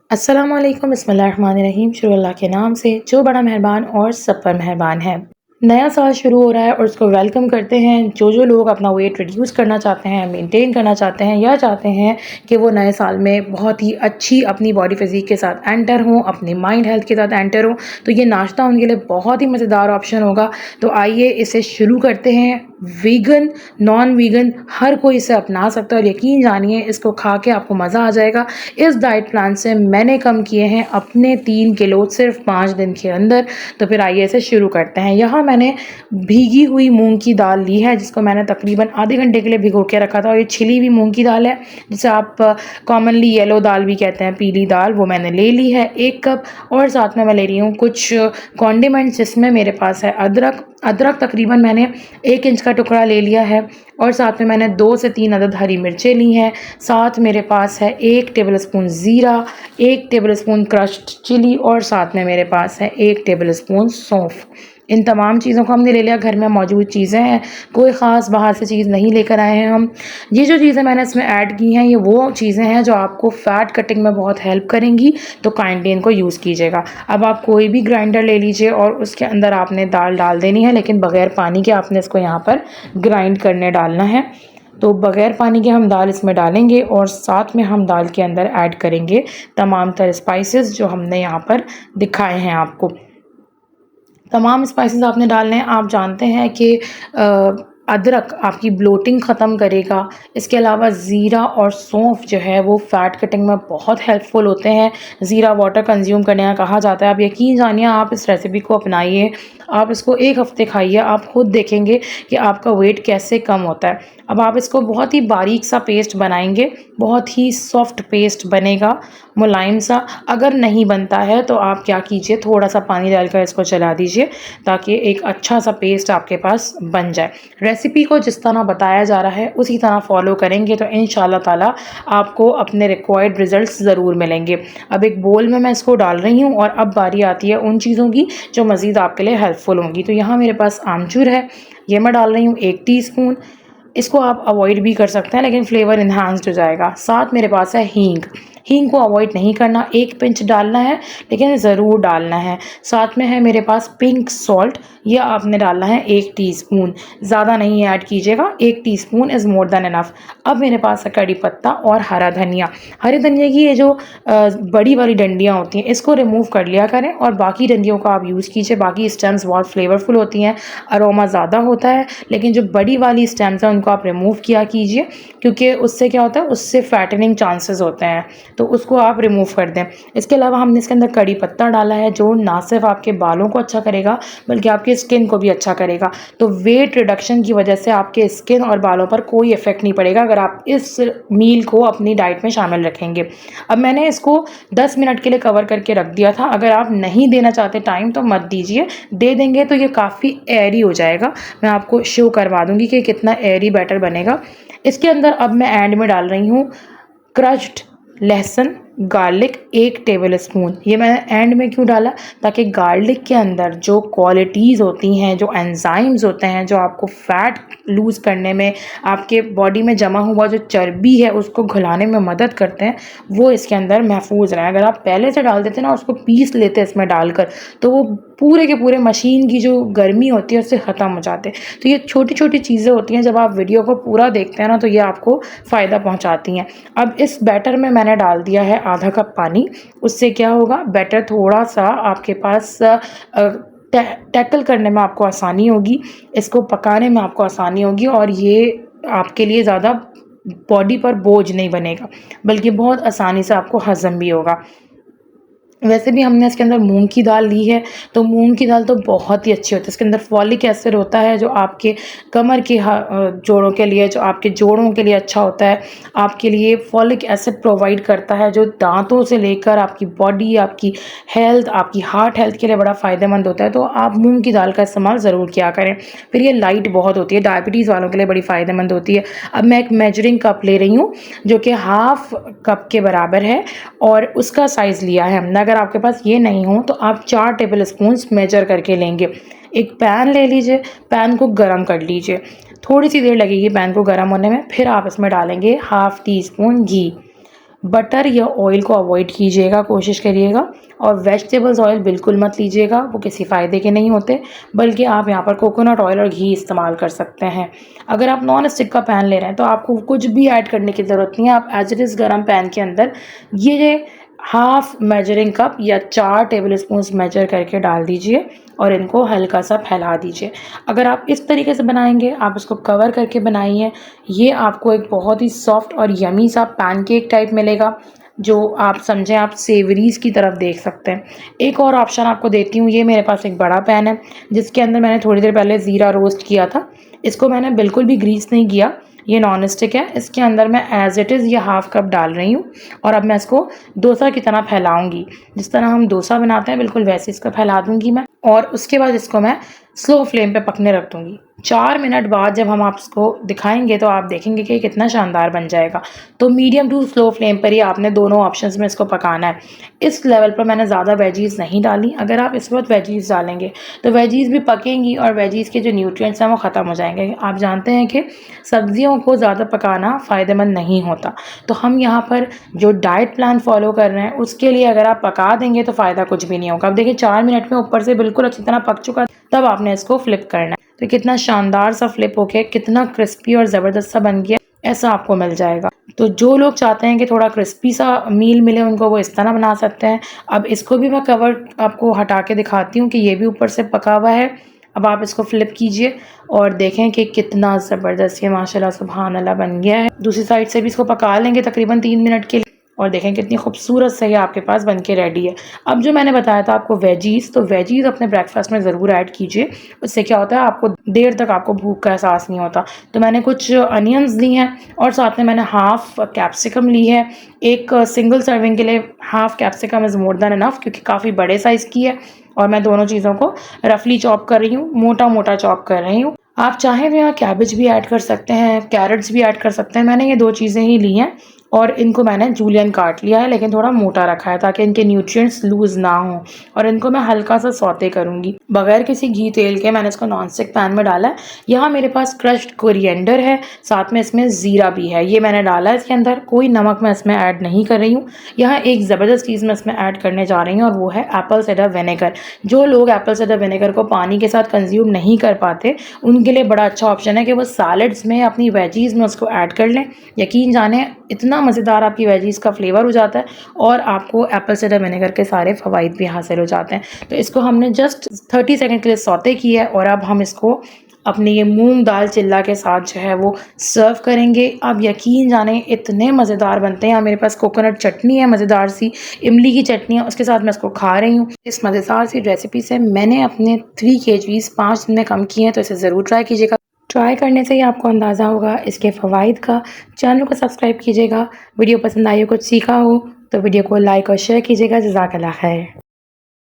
अस्सलाम वालेकुम, बिस्मिल्लाहिर्रहमानिर्रहीम। शुरू अल्लाह के नाम से जो बड़ा मेहरबान और सब पर मेहरबान है। नया साल शुरू हो रहा है और उसको वेलकम करते हैं। जो लोग अपना वेट रिड्यूस करना चाहते हैं, मेंटेन करना चाहते हैं या चाहते हैं कि वो नए साल में बहुत ही अच्छी अपनी बॉडी फिज़िक के साथ एंटर हों, अपनी माइंड हेल्थ के साथ एंटर हों, तो ये नाश्ता उनके लिए बहुत ही मज़ेदार ऑप्शन होगा। तो आइए इसे शुरू करते हैं। वीगन, नॉन वीगन हर कोई इसे अपना सकता है और यकीन जानिए इसको खा के आपको मज़ा आ जाएगा। इस डाइट प्लान से मैंने कम किए हैं अपने 3 किलो सिर्फ 5 दिन के अंदर। तो फिर आइए इसे शुरू करते हैं। यहाँ मैंने भीगी हुई मूंग की दाल ली है, जिसको मैंने तकरीबन आधे घंटे के लिए भिगो के रखा था। और ये छिली हुई मूंग की दाल है, जिसे आप कॉमनली येलो दाल भी कहते हैं, पीली दाल, वो मैंने ले ली है 1 कप। और साथ में मैं ले रही हूँ कुछ कॉन्डिमेंट्स, जिसमें मेरे पास है अदरक तकरीबन मैंने 1 इंच का टुकड़ा ले लिया है। और साथ में मैंने 2 से 3 अदद हरी मिर्चें ली हैं। साथ मेरे पास है 1 टेबलस्पून ज़ीरा, 1 टेबलस्पून क्रश्ड चिली और साथ में मेरे पास है 1 टेबलस्पून सौंफ। इन तमाम चीज़ों को हमने ले लिया, घर में मौजूद चीज़ें हैं, कोई ख़ास बाहर से चीज़ नहीं लेकर आए हैं हम। ये जो चीज़ें मैंने इसमें ऐड की हैं, ये वो चीज़ें हैं जो आपको फ़ैट कटिंग में बहुत हेल्प करेंगी, तो काइंडली इनको यूज़ कीजिएगा। अब आप कोई भी ग्राइंडर ले लीजिए और उसके अंदर आपने दाल डाल देनी है, लेकिन बग़ैर पानी के आपने इसको यहाँ पर ग्राइंड करने डालना है। तो बग़ैर पानी के हम दाल इसमें डालेंगे और साथ में हम दाल के अंदर ऐड करेंगे तमाम तरह स्पाइसेस जो हमने यहाँ पर दिखाए हैं आपको। तमाम स्पाइसेस आपने डालने हैं। आप जानते हैं कि अदरक आपकी ब्लोटिंग ख़त्म करेगा। इसके अलावा ज़ीरा और सौंफ जो है वो फ़ैट कटिंग में बहुत हेल्पफुल होते हैं। ज़ीरा वाटर कंज्यूम करने का कहा जाता है। आप यकीन जानिए, आप इस रेसिपी को अपनाइए, आप इसको 1 हफ़्ते खाइए, आप खुद देखेंगे कि आपका वेट कैसे कम होता है। अब आप इसको बहुत ही बारीक सा पेस्ट बनाएंगे, बहुत ही सॉफ्ट पेस्ट बनेगा, मुलायम सा। अगर नहीं बनता है तो आप क्या कीजिए, थोड़ा सा पानी डालकर इसको चला दीजिए, ताकि एक अच्छा सा पेस्ट आपके पास बन जाए। रेसिपी को जिस तरह बताया जा रहा है उसी तरह फॉलो करेंगे तो इंशाल्लाह ताला आपको अपने रिक्वायर्ड रिजल्ट्स ज़रूर मिलेंगे। अब एक बोल में मैं इसको डाल रही हूँ और अब बारी आती है उन चीज़ों की जो मज़ीद आपके लिए हेल्पफुल होंगी। तो यहाँ मेरे पास आमचूर है, ये मैं डाल रही हूँ 1 टीस्पून। इसको आप अवॉइड भी कर सकते हैं, लेकिन फ्लेवर इन्हांस्ड हो जाएगा। साथ मेरे पास है हींग। हींग को अवॉइड नहीं करना, 1 पिंच डालना है, लेकिन ज़रूर डालना है। साथ में है मेरे पास पिंक सॉल्ट, ये आपने डालना है 1 टीस्पून, ज़्यादा नहीं ऐड कीजिएगा, 1 teaspoon is more than enough. अब मेरे पास है कड़ी पत्ता और हरा धनिया। हरे धनिया की ये जो बड़ी वाली डंडियाँ होती हैं, इसको रिमूव कर लिया करें और बाकी डंडियों का आप यूज़ कीजिए। बाकी स्टेम्स बहुत फ्लेवरफुल होती हैं, अरोमा ज़्यादा होता है, लेकिन जो बड़ी वाली स्टेम्स हैं उनको आप रिमूव किया कीजिए, क्योंकि उससे क्या होता है, उससे फैटनिंग चांसेस होते हैं, तो उसको आप रिमूव कर दें। इसके अलावा हमने इसके अंदर कड़ी पत्ता डाला है, जो ना सिर्फ आपके बालों को अच्छा करेगा बल्कि आपकी स्किन को भी अच्छा करेगा। तो वेट रिडक्शन की वजह से आपके स्किन और बालों पर कोई इफेक्ट नहीं पड़ेगा अगर आप इस मील को अपनी डाइट में शामिल रखेंगे। अब मैंने इसको 10 मिनट के लिए कवर करके रख दिया था। अगर आप नहीं देना चाहते टाइम तो मत दीजिए, दे देंगे तो ये काफ़ी एयरी हो जाएगा। मैं आपको शो करवा दूंगी कि कितना एयरी बैटर बनेगा। इसके अंदर अब मैं एंड में डाल रही हूँ क्रश्ड लहसुन, गार्लिक 1 टेबल स्पून। ये मैंने एंड में क्यों डाला, ताकि गार्लिक के अंदर जो क्वालिटीज़ होती हैं, जो एंजाइम्स होते हैं, जो आपको फ़ैट लूज़ करने में, आपके बॉडी में जमा हुआ जो चर्बी है उसको घुलाने में मदद करते हैं, वो इसके अंदर महफूज रहें। अगर आप पहले से डाल देते ना, उसको पीस लेते इसमें डालकर, तो वो पूरे के पूरे मशीन की जो गर्मी होती है उससे ख़त्म हो जाते। तो ये छोटी छोटी चीज़ें होती हैं, जब आप वीडियो को पूरा देखते हैं ना, तो ये आपको फ़ायदा पहुंचाती हैं। अब इस बैटर में मैंने डाल दिया है आधा कप पानी। उससे क्या होगा, बैटर थोड़ा सा आपके पास टैकल करने में आपको आसानी होगी, इसको पकाने में आपको आसानी होगी, और ये आपके लिए ज़्यादा बॉडी पर बोझ नहीं बनेगा, बल्कि बहुत आसानी से आपको हज़म भी होगा। वैसे भी हमने इसके अंदर मूंग की दाल ली है, तो मूंग की दाल तो बहुत ही अच्छी होती है। इसके अंदर फॉलिक एसिड होता है, जो आपके कमर के जोड़ों के लिए, जो आपके जोड़ों के लिए अच्छा होता है। आपके लिए फॉलिक एसिड प्रोवाइड करता है, जो दांतों से लेकर आपकी बॉडी, आपकी हेल्थ, आपकी हार्ट हेल्थ के लिए बड़ा फ़ायदेमंद होता है। तो आप मूंग की दाल का इस्तेमाल ज़रूर किया करें। फिर ये लाइट बहुत होती है, डायबिटीज़ वालों के लिए बड़ी फ़ायदेमंद होती है। अब मैं एक मेजरिंग कप ले रही हूँ, जो कि हाफ़ कप के बराबर है, और उसका साइज़ लिया है हमने। अगर आपके पास ये नहीं हो तो आप 4 टेबल स्पून्स मेजर करके लेंगे। एक पैन ले लीजिए, पैन को गरम कर लीजिए, थोड़ी सी देर लगेगी पैन को गरम होने में। फिर आप इसमें डालेंगे हाफ़ टी स्पून घी। बटर या ऑयल को अवॉइड कीजिएगा, कोशिश करिएगा। और वेजिटेबल्स ऑयल बिल्कुल मत लीजिएगा, वो किसी फ़ायदे के नहीं होते, बल्कि आप यहाँ पर कोकोनट ऑयल और घी इस्तेमाल कर सकते हैं। अगर आप नॉन स्टिक का पैन ले रहे हैं तो आपको कुछ भी ऐड करने की ज़रूरत नहीं है। आप एज इट इज़ गर्म पैन के अंदर ये हाफ मेजरिंग कप या 4 टेबल स्पून मेजर करके डाल दीजिए और इनको हल्का सा फैला दीजिए। अगर आप इस तरीके से बनाएंगे, आप इसको कवर करके बनाइए, ये आपको एक बहुत ही सॉफ्ट और यमी सा पैनकेक टाइप मिलेगा, जो आप समझें आप सेवरीज़ की तरफ देख सकते हैं। एक और ऑप्शन आपको देती हूँ, ये मेरे पास एक बड़ा पैन है जिसके अंदर मैंने थोड़ी देर पहले ज़ीरा रोस्ट किया था। इसको मैंने बिल्कुल भी ग्रीस नहीं किया, ये नॉन स्टिक है। इसके अंदर मैं एज़ इट इज़ ये हाफ़ कप डाल रही हूँ और अब मैं इसको डोसा की तरह फैलाऊंगी। जिस तरह हम डोसा बनाते हैं बिल्कुल वैसे इसको फैला दूंगी मैं, और उसके बाद इसको मैं स्लो फ्लेम पे पकने रख दूंगी। 4 मिनट बाद जब हम आपको दिखाएंगे तो आप देखेंगे कि कितना शानदार बन जाएगा। तो मीडियम टू स्लो फ्लेम पर ही आपने दोनों ऑप्शंस में इसको पकाना है। इस लेवल पर मैंने ज़्यादा वेजीज़ नहीं डाली। अगर आप इस वक्त वेजीज़ डालेंगे तो वेजीज़ भी पकेंगी और वेजीज़ के जो न्यूट्रिएंट्स हैं वो ख़त्म हो जाएंगे। आप जानते हैं कि सब्जियों को ज़्यादा पकाना फ़ायदेमंद नहीं होता, तो हम यहाँ पर जो डाइट प्लान फॉलो कर रहे हैं उसके लिए अगर आप पका देंगे तो फ़ायदा कुछ भी नहीं होगा। अब देखिए 4 मिनट में ऊपर से बिल्कुल अच्छी तरह पक चुका, तब आपने इसको फ्लिप करना है। तो कितना शानदार सा फ्लिप हो गया, कितना क्रिस्पी और ज़बरदस्त सा बन गया, ऐसा आपको मिल जाएगा। तो जो लोग चाहते हैं कि थोड़ा क्रिस्पी सा मील मिले उनको, वो इस तरह बना सकते हैं। अब इसको भी मैं कवर आपको हटा के दिखाती हूँ कि ये भी ऊपर से पका हुआ है। अब आप इसको फ्लिप कीजिए और देखें कि कितना ज़बरदस्त ये माशाल्लाह सुभान अल्लाह बन गया है। दूसरी साइड से भी इसको पका लेंगे तकरीबन 3 मिनट के लिए, और देखें कितनी खूबसूरत से ये आपके पास बन के रेडी है। अब जो मैंने बताया था आपको वेजीज़, तो वेजीज़ अपने ब्रेकफास्ट में ज़रूर ऐड कीजिए। उससे क्या होता है, आपको देर तक आपको भूख का एहसास नहीं होता। तो मैंने कुछ अनियंस ली हैं और साथ में मैंने हाफ़ कैप्सिकम ली है। एक सिंगल सर्विंग के लिए half capsicum is more than enough, क्योंकि काफ़ी बड़े साइज़ की है। और मैं दोनों चीज़ों को रफली चॉप कर रही हूँ, मोटा मोटा चॉप कर रही हूँ। आप चाहें तो यहाँ कैबेज भी ऐड कर सकते हैं, कैरेट्स भी ऐड कर सकते हैं। मैंने ये 2 चीज़ें ही ली हैं और इनको मैंने जूलियन काट लिया है, लेकिन थोड़ा मोटा रखा है ताकि इनके न्यूट्रिएंट्स लूज़ ना हो। और इनको मैं हल्का सा सौते करूँगी बगैर किसी घी तेल के। मैंने इसको नॉन स्टिक पैन में डाला है। यहाँ मेरे पास क्रश्ड कोरिएंडर है, साथ में इसमें ज़ीरा भी है, ये मैंने डाला है इसके अंदर। कोई नमक मैं इसमें ऐड नहीं कर रही हूँ। यहाँ एक ज़बरदस्त चीज़ मैं इसमें ऐड करने जा रही हूँ और वो है एप्पल साइडर विनेगर। जो लोग एप्पल साइडर विनेगर को पानी के साथ कंज्यूम नहीं कर पाते, उनके लिए बड़ा अच्छा ऑप्शन है कि वो सैलड्स में, अपनी वेजीज़ में उसको ऐड कर लें। यकीन जाने इतना मज़ेदार आपकी वेजीज़ का फ्लेवर हो जाता है और आपको एप्पल साइडर विनेगर के सारे फ़वाइद भी हासिल हो जाते हैं। तो इसको हमने जस्ट 30 सेकंड के लिए सौते किया है और अब हम इसको अपने ये मूंग दाल चिल्ला के साथ जो है वो सर्व करेंगे। अब यकीन जाने इतने मज़ेदार बनते हैं। मेरे पास कोकोनट चटनी है, मज़ेदार सी इमली की चटनी है, उसके साथ मैं इसको खा रही हूँ। इस मज़ेदार सी रेसिपी से मैंने अपने 3 kgs 5 दिन में कम किए हैं, तो इसे ज़रूर ट्राई कीजिएगा। ट्राई करने से ही आपको अंदाज़ा होगा इसके फ़वाइद का। चैनल को सब्सक्राइब कीजिएगा। वीडियो पसंद आई हो, कुछ सीखा हो तो वीडियो को लाइक और शेयर कीजिएगा। जज़ाकल्लाह खैर।